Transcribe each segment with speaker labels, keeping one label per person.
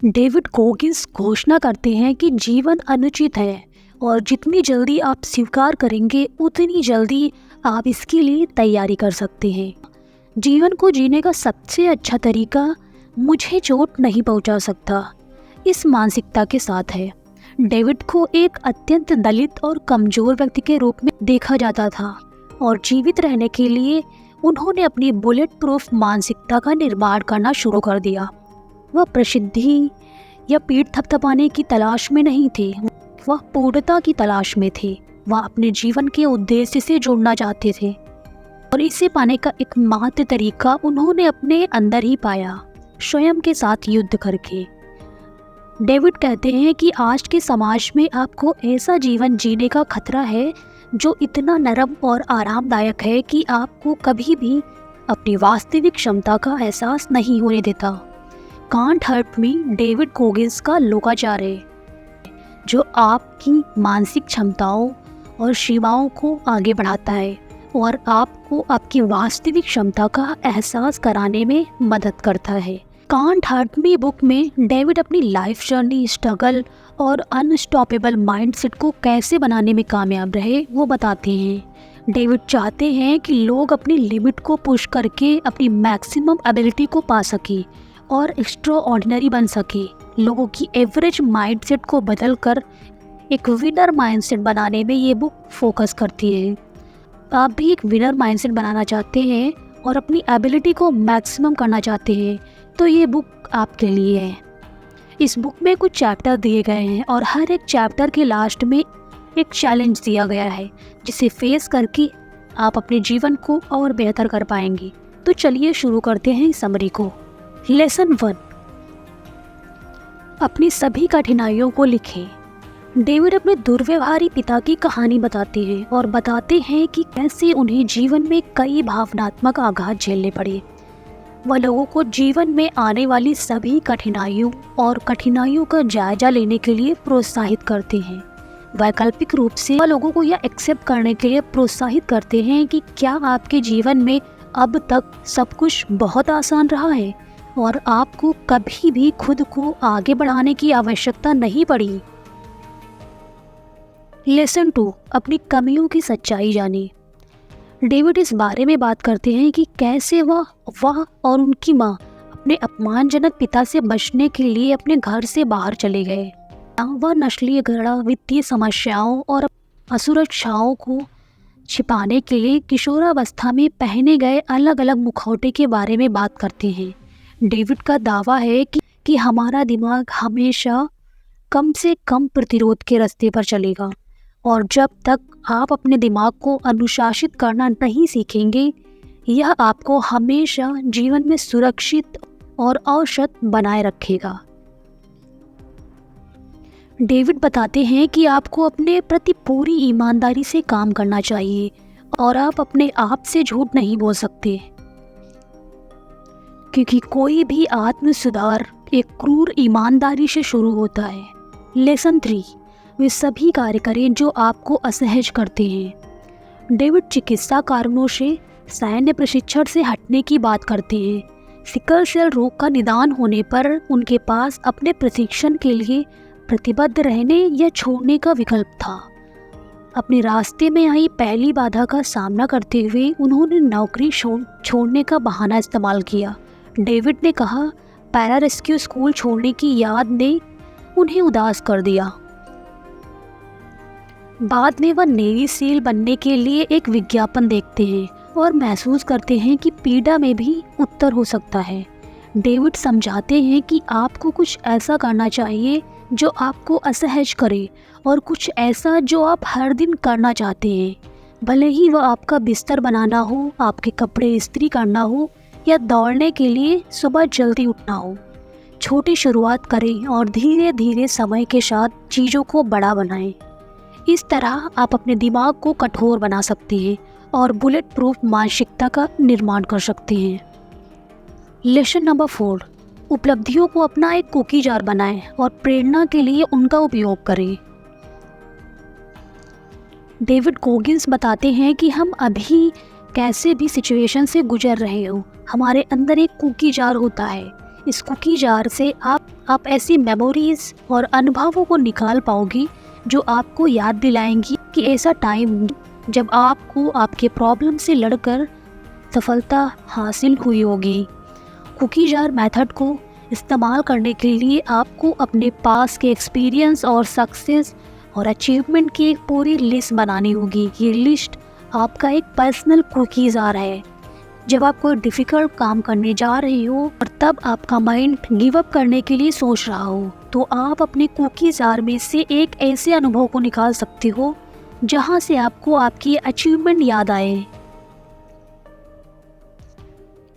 Speaker 1: David Goggins घोषणा करते हैं कि जीवन अनुचित है और जितनी जल्दी आप स्वीकार करेंगे उतनी जल्दी आप इसके लिए तैयारी कर सकते हैं। जीवन को जीने का सबसे अच्छा तरीका मुझे चोट नहीं पहुंचा सकता, इस मानसिकता के साथ है। डेविड को एक अत्यंत दलित और कमज़ोर व्यक्ति के रूप में देखा जाता था और जीवित रहने के लिए उन्होंने अपनी बुलेट प्रूफ मानसिकता का निर्माण करना शुरू कर दिया। वह प्रसिद्धि या पीठ थपथपाने की तलाश में नहीं थे, वह पूर्णता की तलाश में थे। वह अपने जीवन के उद्देश्य से जुड़ना चाहते थे और इसे पाने का एकमात्र तरीका उन्होंने अपने अंदर ही पाया, स्वयं के साथ युद्ध करके। डेविड कहते हैं कि आज के समाज में आपको ऐसा जीवन जीने का खतरा है जो इतना नरम और आरामदायक है कि आपको कभी भी अपनी वास्तविक क्षमता का एहसास नहीं होने देता। Can't hurt me David Goggins का लोकाचार है जो आपकी मानसिक क्षमताओं और सीमाओं को आगे बढ़ाता है और आपको आपकी वास्तविक क्षमता का एहसास कराने में मदद करता है। कांट हर्ट मी बुक में डेविड अपनी लाइफ जर्नी, स्ट्रगल और अनस्टॉपेबल माइंडसेट को कैसे बनाने में कामयाब रहे वो बताते हैं। डेविड चाहते हैं कि लोग अपनी लिमिट को पुश करके अपनी मैक्सिमम एबिलिटी को पा सके और एक्स्ट्रा ऑर्डिनरी बन सके। लोगों की एवरेज माइंडसेट को बदलकर एक विनर माइंडसेट बनाने में ये बुक फोकस करती है। आप भी एक विनर माइंडसेट बनाना चाहते हैं और अपनी एबिलिटी को मैक्सिमम करना चाहते हैं तो ये बुक आपके लिए है। इस बुक में कुछ चैप्टर दिए गए हैं और हर एक चैप्टर के लास्ट में एक चैलेंज दिया गया है जिसे फेस करके आप अपने जीवन को और बेहतर कर पाएंगे। तो चलिए शुरू करते हैं इस समरी को। लेसन 1, अपनी सभी कठिनाइयों को लिखें। डेविड अपने दुर्व्यवहारी पिता की कहानी बताते हैं और बताते हैं कि कैसे उन्हें जीवन में कई भावनात्मक आघात झेलने पड़े। वह लोगों को जीवन में आने वाली सभी कठिनाइयों और कठिनाइयों का जायजा लेने के लिए प्रोत्साहित करते हैं। वैकल्पिक रूप से वह लोगों को यह एक्सेप्ट करने के लिए प्रोत्साहित करते हैं कि क्या आपके जीवन में अब तक सब कुछ बहुत आसान रहा है और आपको कभी भी खुद को आगे बढ़ाने की आवश्यकता नहीं पड़ी। लेसन 2, अपनी कमियों की सच्चाई जाने। डेविड इस बारे में बात करते हैं कि कैसे वह और उनकी माँ अपने अपमानजनक पिता से बचने के लिए अपने घर से बाहर चले गए। वह नस्लीय घृणा, वित्तीय समस्याओं और असुरक्षाओं को छिपाने के लिए किशोरावस्था में पहने गए अलग अलग मुखौटे के बारे में बात करते हैं। डेविड का दावा है कि हमारा दिमाग हमेशा कम से कम प्रतिरोध के रास्ते पर चलेगा और जब तक आप अपने दिमाग को अनुशासित करना नहीं सीखेंगे, यह आपको हमेशा जीवन में सुरक्षित और औसत बनाए रखेगा। डेविड बताते हैं कि आपको अपने प्रति पूरी ईमानदारी से काम करना चाहिए और आप अपने आप से झूठ नहीं बोल सकते, क्योंकि कोई भी आत्म सुधार एक क्रूर ईमानदारी से शुरू होता है। लेसन 3, वे सभी कार्य करें जो आपको असहज करते हैं। डेविड चिकित्सा कारणों से सैन्य प्रशिक्षण से हटने की बात करते हैं। सिकल सेल रोग का निदान होने पर उनके पास अपने प्रशिक्षण के लिए प्रतिबद्ध रहने या छोड़ने का विकल्प था। अपने रास्ते में आई पहली बाधा का सामना करते हुए उन्होंने नौकरी छोड़ने का बहाना इस्तेमाल किया। डेविड ने कहा, पैरा रेस्क्यू स्कूल छोड़ने की याद ने उन्हें उदास कर दिया। बाद में वह नेवी सील बनने के लिए एक विज्ञापन देखते हैं और महसूस करते हैं कि पीड़ा में भी उत्तर हो सकता है। डेविड समझाते हैं कि आपको कुछ ऐसा करना चाहिए जो आपको असहज करे और कुछ ऐसा जो आप हर दिन करना चाहते हैं, भले ही वह आपका बिस्तर बनाना हो, आपके कपड़े इस्त्री करना हो या दौड़ने के लिए सुबह जल्दी उठना हो। छोटी शुरुआत करें और धीरे धीरे समय के साथ चीज़ों को बड़ा बनाएं। इस तरह आप अपने दिमाग को कठोर बना सकते हैं और बुलेट प्रूफ मानसिकता का निर्माण कर सकते हैं। लेसन नंबर 4, उपलब्धियों को अपना एक कुकी जार बनाएं और प्रेरणा के लिए उनका उपयोग करें। डेविड गोगिंस बताते हैं कि हम अभी कैसे भी सिचुएशन से गुजर रहे हो, हमारे अंदर एक कुकी जार होता है। इस कुकी जार से आप आप ऐसी मेमोरीज और अनुभवों को निकाल पाओगे जो आपको याद दिलाएंगी कि ऐसा टाइम जब आपको आपके प्रॉब्लम से लड़कर सफलता हासिल हुई होगी। कुकी जार मेथड को इस्तेमाल करने के लिए आपको अपने पास के एक्सपीरियंस और सक्सेस और अचीवमेंट की एक पूरी लिस्ट बनानी होगी। ये लिस्ट आपका एक पर्सनल कुकी जार है। जब आप कोई डिफ़िकल्ट काम करने जा रहे हो और तब आपका माइंड गिव अप करने के लिए सोच रहा हो, तो आप अपने कुकी जार में से एक ऐसे अनुभव को निकाल सकते हो जहां से आपको आपकी अचीवमेंट याद आए।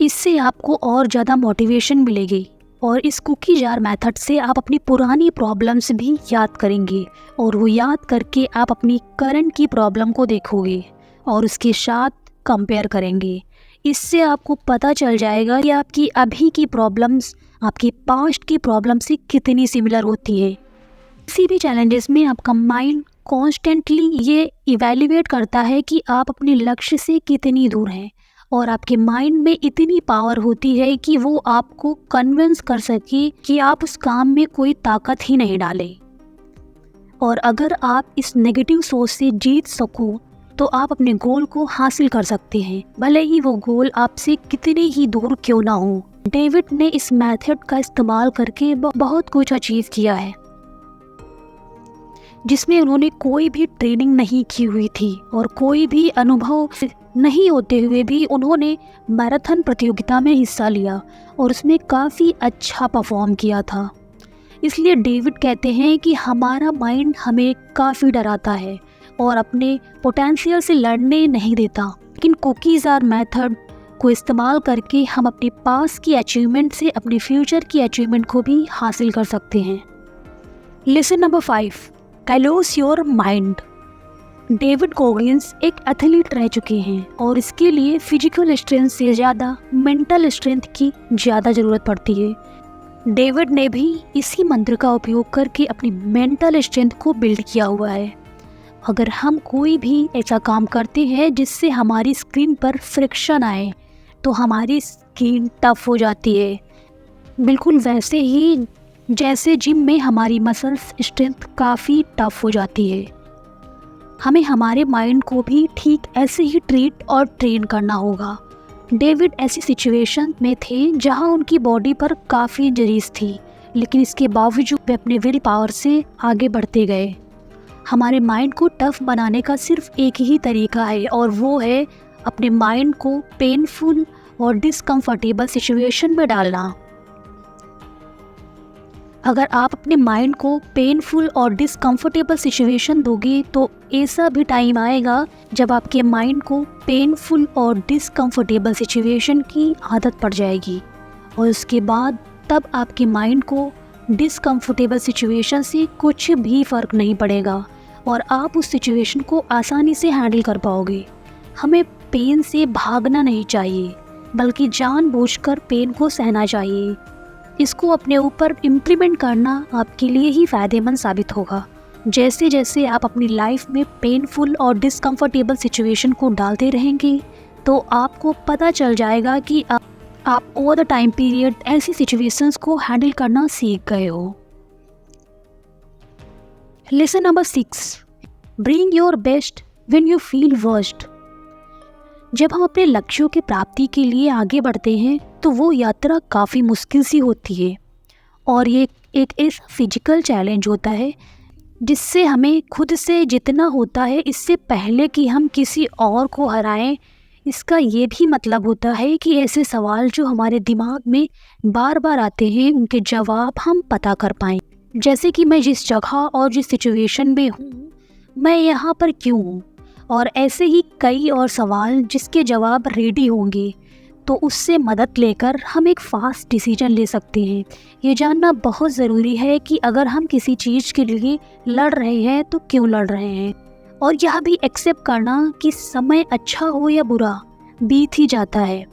Speaker 1: इससे आपको और ज़्यादा मोटिवेशन मिलेगी और इस कुकी जार मेथड से आप अपनी पुरानी प्रॉब्लम्स भी याद करेंगे और वो याद करके आप अपनी करंट की प्रॉब्लम को देखोगे और उसके साथ कंपेयर करेंगे। इससे आपको पता चल जाएगा कि आपकी अभी की प्रॉब्लम्स आपकी पास्ट की प्रॉब्लम से कितनी सिमिलर होती है। किसी भी चैलेंजेस में आपका माइंड कॉन्स्टेंटली ये इवैल्यूएट करता है कि आप अपने लक्ष्य से कितनी दूर हैं और आपके माइंड में इतनी पावर होती है कि वो आपको कन्विंस कर सके कि आप उस काम में कोई ताकत ही नहीं डालें। और अगर आप इस नेगेटिव सोच से जीत सको तो आप अपने गोल को हासिल कर सकते हैं, भले ही वो गोल आपसे कितने ही दूर क्यों ना हो। डेविड ने इस मेथड का इस्तेमाल करके बहुत कुछ अचीव किया है, जिसमें उन्होंने कोई भी ट्रेनिंग नहीं की हुई थी और कोई भी अनुभव नहीं होते हुए भी उन्होंने मैराथन प्रतियोगिता में हिस्सा लिया और उसमें काफ़ी अच्छा परफॉर्म किया था। इसलिए डेविड कहते हैं कि हमारा माइंड हमें काफ़ी डराता है और अपने पोटेंशियल से लड़ने नहीं देता, लेकिन कुकी जार मेथड को इस्तेमाल करके हम अपने पास की अचीवमेंट से अपने फ्यूचर की अचीवमेंट को भी हासिल कर सकते हैं। Lesson number 5, callus your mind. David Goggins एक एथलीट रह चुके हैं और इसके लिए फिजिकल स्ट्रेंथ से ज़्यादा मेंटल स्ट्रेंथ की ज़्यादा ज़रूरत पड़ती है। डेविड ने भी इसी मंत्र का उपयोग करके अपनी मेंटल स्ट्रेंथ को बिल्ड किया हुआ है। अगर हम कोई भी ऐसा काम करते हैं जिससे हमारी स्किन पर फ्रिक्शन आए तो हमारी स्किन टफ हो जाती है, बिल्कुल वैसे ही जैसे जिम में हमारी मसल्स स्ट्रेंथ काफ़ी टफ हो जाती है। हमें हमारे माइंड को भी ठीक ऐसे ही ट्रीट और ट्रेन करना होगा। डेविड ऐसी सिचुएशन में थे जहां उनकी बॉडी पर काफ़ी इंजरीज थी, लेकिन इसके बावजूद वे अपने विल पावर से आगे बढ़ते गए। हमारे माइंड को टफ बनाने का सिर्फ एक ही तरीका है और वो है अपने माइंड को पेनफुल और डिसकंफर्टेबल सिचुएशन में डालना। अगर आप अपने माइंड को पेनफुल और डिसकंफर्टेबल सिचुएशन दोगे तो ऐसा भी टाइम आएगा जब आपके माइंड को पेनफुल और डिसकंफर्टेबल सिचुएशन की आदत पड़ जाएगी और उसके बाद तब आपके माइंड को डिसकंफर्टेबल सिचुएशन से कुछ भी फ़र्क नहीं पड़ेगा और आप उस सिचुएशन को आसानी से हैंडल कर पाओगे। हमें पेन से भागना नहीं चाहिए, बल्कि जानबूझकर पेन को सहना चाहिए। इसको अपने ऊपर इम्प्लीमेंट करना आपके लिए ही फ़ायदेमंद साबित होगा। जैसे जैसे आप अपनी लाइफ में पेनफुल और डिसकंफर्टेबल सिचुएशन को डालते रहेंगे तो आपको पता चल जाएगा कि आप ओवर द टाइम पीरियड ऐसी सिचुएशंस को हैंडल करना सीख गए हो। Lesson number 6, bring your best when you feel worst. जब हम अपने लक्ष्यों की प्राप्ति के लिए आगे बढ़ते हैं तो वो यात्रा काफ़ी मुश्किल सी होती है और ये एक ऐसा फिजिकल चैलेंज होता है जिससे हमें खुद से जितना होता है इससे पहले कि हम किसी और को हराएं। इसका ये भी मतलब होता है कि ऐसे सवाल जो हमारे दिमाग में बार बार आते हैं उनके जवाब हम पता कर पाएँ। जैसे कि मैं जिस जगह और जिस सिचुएशन में हूँ, मैं यहाँ पर क्यों हूँ, और ऐसे ही कई और सवाल जिसके जवाब रेडी होंगे। तो उससे मदद लेकर हम एक फास्ट डिसीजन ले सकते हैं। ये जानना बहुत ज़रूरी है कि अगर हम किसी चीज़ के लिए लड़ रहे हैं तो क्यों लड़ रहे हैं, और यह भी एक्सेप्ट करना कि समय अच्छा हो या बुरा बीत ही जाता है,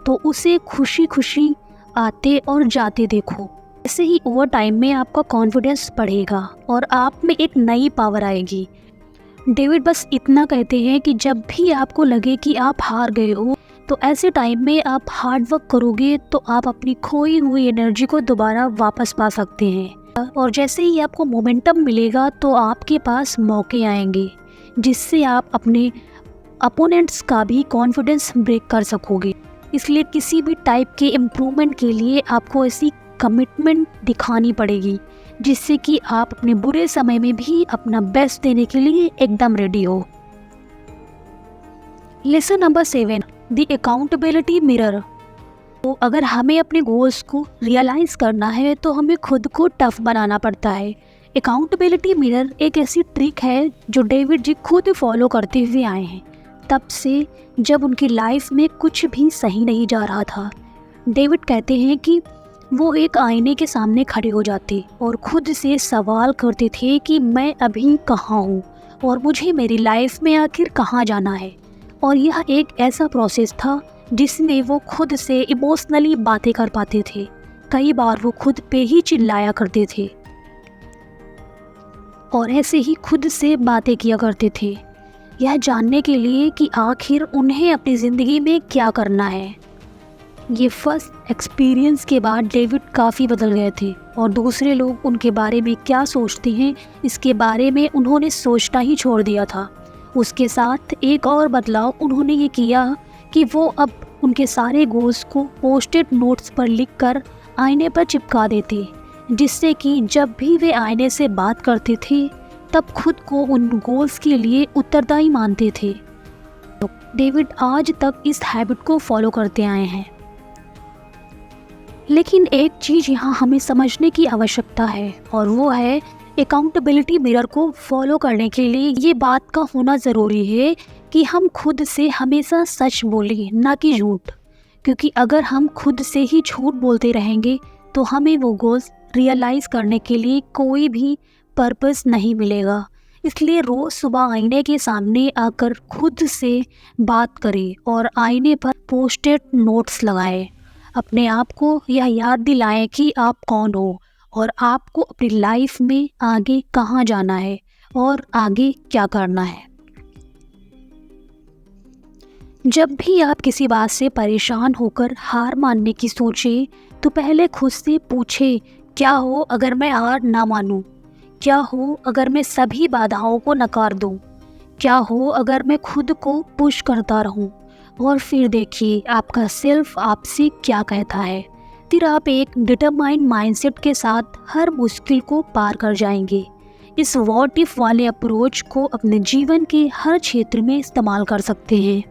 Speaker 1: तो उसे खुशी खुशी आते और जाते देखो। ऐसे ही ओवर टाइम में आपका कॉन्फिडेंस बढ़ेगा और आप में एक नई पावर आएगी। डेविड बस इतना कहते हैं कि जब भी आपको लगे कि आप हार गए हो तो ऐसे टाइम में आप हार्ड वर्क करोगे तो आप अपनी खोई हुई एनर्जी को दोबारा वापस पा सकते हैं। और जैसे ही आपको मोमेंटम मिलेगा तो आपके पास मौके आएंगे जिससे आप अपने अपोनेंट्स का भी कॉन्फिडेंस ब्रेक कर सकोगे। इसलिए किसी भी टाइप के इम्प्रूवमेंट के लिए आपको ऐसी कमिटमेंट दिखानी पड़ेगी जिससे कि आप अपने बुरे समय में भी अपना बेस्ट देने के लिए एकदम रेडी हो। Lesson number 7, the accountability mirror. तो अगर हमें अपने गोल्स को रियलाइज़ करना है तो हमें खुद को टफ बनाना पड़ता है। अकाउंटेबिलिटी मिरर एक ऐसी ट्रिक है जो डेविड जी खुद फॉलो करते हुए आए हैं तब से जब उनकी लाइफ में कुछ भी सही नहीं जा रहा था। डेविड कहते हैं कि वो एक आईने के सामने खड़े हो जाते और खुद से सवाल करते थे कि मैं अभी कहाँ हूँ और मुझे मेरी लाइफ में आखिर कहाँ जाना है। और यह एक ऐसा प्रोसेस था जिसमें वो खुद से इमोशनली बातें कर पाते थे। कई बार वो खुद पे ही चिल्लाया करते थे और ऐसे ही खुद से बातें किया करते थे, यह जानने के लिए कि आखिर उन्हें अपनी ज़िंदगी में क्या करना है। ये फर्स्ट एक्सपीरियंस के बाद डेविड काफ़ी बदल गए थे और दूसरे लोग उनके बारे में क्या सोचते हैं इसके बारे में उन्होंने सोचना ही छोड़ दिया था। उसके साथ एक और बदलाव उन्होंने ये किया कि वो अब उनके सारे गोल्स को पोस्टेड नोट्स पर लिखकर आईने पर चिपका देते, जिससे कि जब भी वे आईने से बात करते थे तब खुद को उन गोल्स के लिए उत्तरदायी मानते थे। डेविड आज तक इस हैबिट को फॉलो करते आए हैं। लेकिन एक चीज़ यहाँ हमें समझने की आवश्यकता है और वो है अकाउंटेबिलिटी मिरर को फॉलो करने के लिए ये बात का होना ज़रूरी है कि हम खुद से हमेशा सच बोलें, ना कि झूठ। क्योंकि अगर हम खुद से ही झूठ बोलते रहेंगे तो हमें वो गोल्स रियलाइज़ करने के लिए कोई भी पर्पस नहीं मिलेगा। इसलिए रोज़ सुबह आईने के सामने आकर खुद से बात करें और आईने पर पोस्टेड नोट्स लगाएं। अपने आप को यह याद दिलाएं कि आप कौन हो और आपको अपनी लाइफ में आगे कहाँ जाना है और आगे क्या करना है। जब भी आप किसी बात से परेशान होकर हार मानने की सोचें तो पहले खुद से पूछें, क्या हो अगर मैं हार ना मानूं? क्या हो अगर मैं सभी बाधाओं को नकार दूं? क्या हो अगर मैं खुद को पुश करता रहूं? और फिर देखिए आपका सेल्फ आपसे क्या कहता है। फिर आप एक डिटरमाइंड माइंडसेट के साथ हर मुश्किल को पार कर जाएंगे। इस व्हाट इफ वाले अप्रोच को अपने जीवन के हर क्षेत्र में इस्तेमाल कर सकते हैं।